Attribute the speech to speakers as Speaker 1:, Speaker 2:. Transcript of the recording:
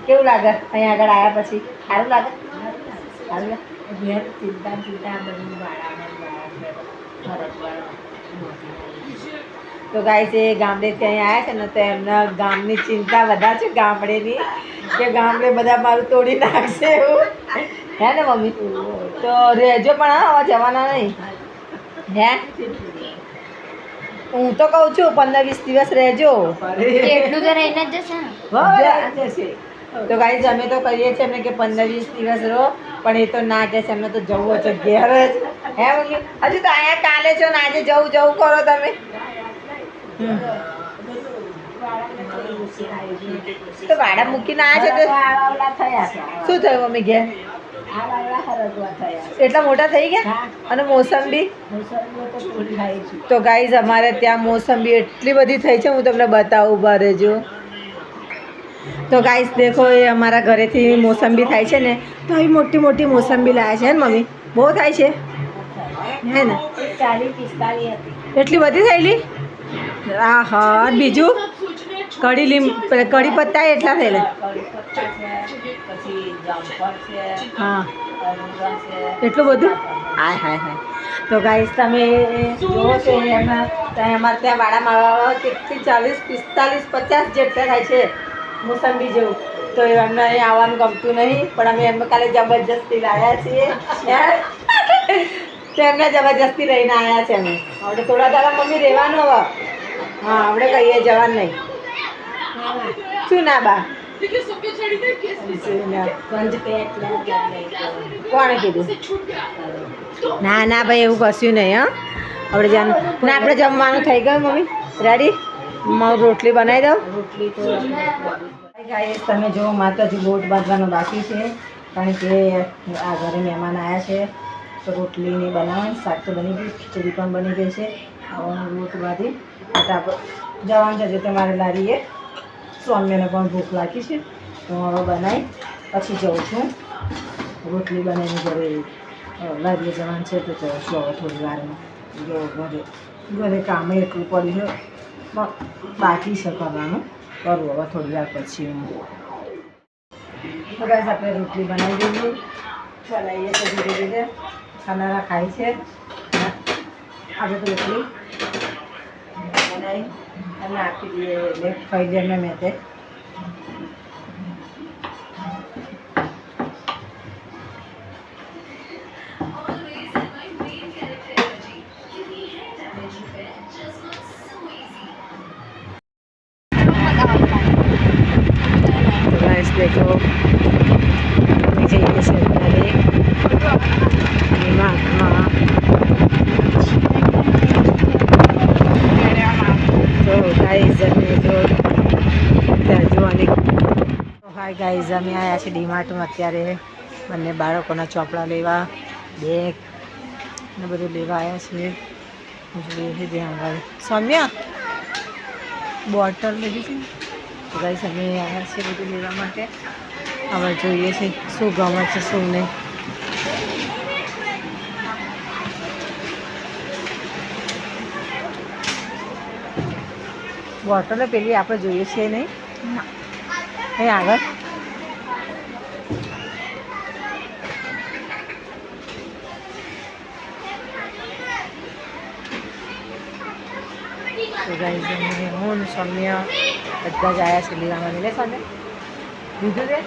Speaker 1: કેવું લાગે અહીંયા આગળ આવ્યા પછી? સારું લાગે? સારું લાગે?
Speaker 2: ઘેર ચિંતા બધું
Speaker 1: તો ગાઈસ એ ગામડેથી અહીંયા આવ્યા છે ને તો એમના ગામની ચિંતા વધારે છે ગામડેની, કે ગામડે બધા મારું તોડી નાખશે એવું. હે ને મમ્મી? તો રહેજો પણ હા, હવે જવાના નહીં. હે હું તો કહું છું 15-20 દિવસ રહેજો.
Speaker 2: એટલું તો રહીને જ જશે
Speaker 1: જશે. તો ગાઈસ અમે તો કહીએ છીએ એમને કે 15-20 દિવસ રહો, પણ એ તો ના કહે છે, એમને તો જવું છે ઘેર જ. હે મમ્મી? હજુ તો અહીંયા કાલે છો ને આજે જવું કરો તમે. તો ભાડા મૂકીને આવ્યા છે તો શું થયું મમ્મી ઘેર? એટલા મોટા થઈ ગયા? અને મોસંબી? તો ગાઈઝ અમારે ત્યાં મોસંબી એટલી બધી થઈ છે, હું તમને બતાવું, ઉભા રહેજો. તો ગાઈઝ દેખો, એ અમારા ઘરેથી મોસંબી થાય છે ને, તો એ મોટી મોટી મોસંબી લાવ્યા છે ને મમ્મી? બહુ થાય છે હે ને?
Speaker 2: 40-45 હતી.
Speaker 1: એટલી બધી થયેલી? હા હા. બીજું કઢી પત્તા એટલા થયેલા? હા, એટલું બધું? હાય હાય હાય. તો ગાઈસ તમે જુઓ છો એમાં અમારે ત્યાં વાડામાં 40-45-50 જેટલા થાય છે મોસંબી જેવું. તો એમને અહીં આવવાનું ગમતું નહીં, પણ અમે એમને કાલે જબરજસ્તી લાવ્યા છીએ. તો એમને જબરજસ્તી લઈને આવ્યા છે અમે. આપણે થોડા દાડા મમ્મી રહેવાનું હવે. હા, આપણે કહીએ જવાનું નહીં. શું ના બા? કોણે કીધું? ના ના ભાઈ, એવું કશું નહીં. હા, આપણે જવાનું ના, આપણે જમવાનું થઈ ગયું મમ્મી? રેડી? રોટલી બનાવી દઉં? રોટલી તો ગાઈસ તમે જો માતાજી લોટ બાંધવાનો બાકી છે, કારણ કે આ ઘરે મહેમાન આવ્યા છે. તો રોટલી નહીં બનાવવાની, શાક તો બની ગયું, ખીચડી પણ બની ગઈ છે. આવવાનું લોટ બાંધી ફટાફટ જવાનું છે. તમારે લારીએ સ્વામીને પણ ભૂખ લાગી છે, તો હવે બનાવી પછી જઉં છું. રોટલી બનાવીને ઘરે લારીએ જવાનું છે, તો જઉં છું હવે થોડી વારમાં. જો ઘરે કામ એટલું પડ્યું છે, બાકી છે કરવાનું. કરું હવે થોડી વાર પછી. તો ગાઈસ આપણે રોટલી બનાવી દઈએ, ચલાવીએ તો ધીરે ધીરે. ખાનારા ખાય છે. આપણે તો રોટલી બનાવી અને આપી દઈએ એટલે ખાઈ દે મેં તે. देखो नीचे ये सरकारी तो गाइस अमे जो જોવાની હાય ગાઈઝ અમે આવ્યા છે ડીમાર્ટમાં અત્યારે. બંને બાળકોના ચોપડા લેવા, બેગ ને બધું લેવા આવ્યા છીએ. જોઈએ ત્યાં આગળ સૌમ્યા બોટલ લીધી છે. તો ગાઈઝ અમે આવ્યા છીએ બધું લેવા માટે. હવે જોઈએ છે શું ગમે છે શું નહીં. બોટલો પેલી આપણે જોઈએ છીએ નહીં અહીં આગળ. તો ગાઈઝ અમે હું સૌમ્ય બધા જ આવ્યા છે લેવા માટે. લે સૌમ્ય લીધું છે?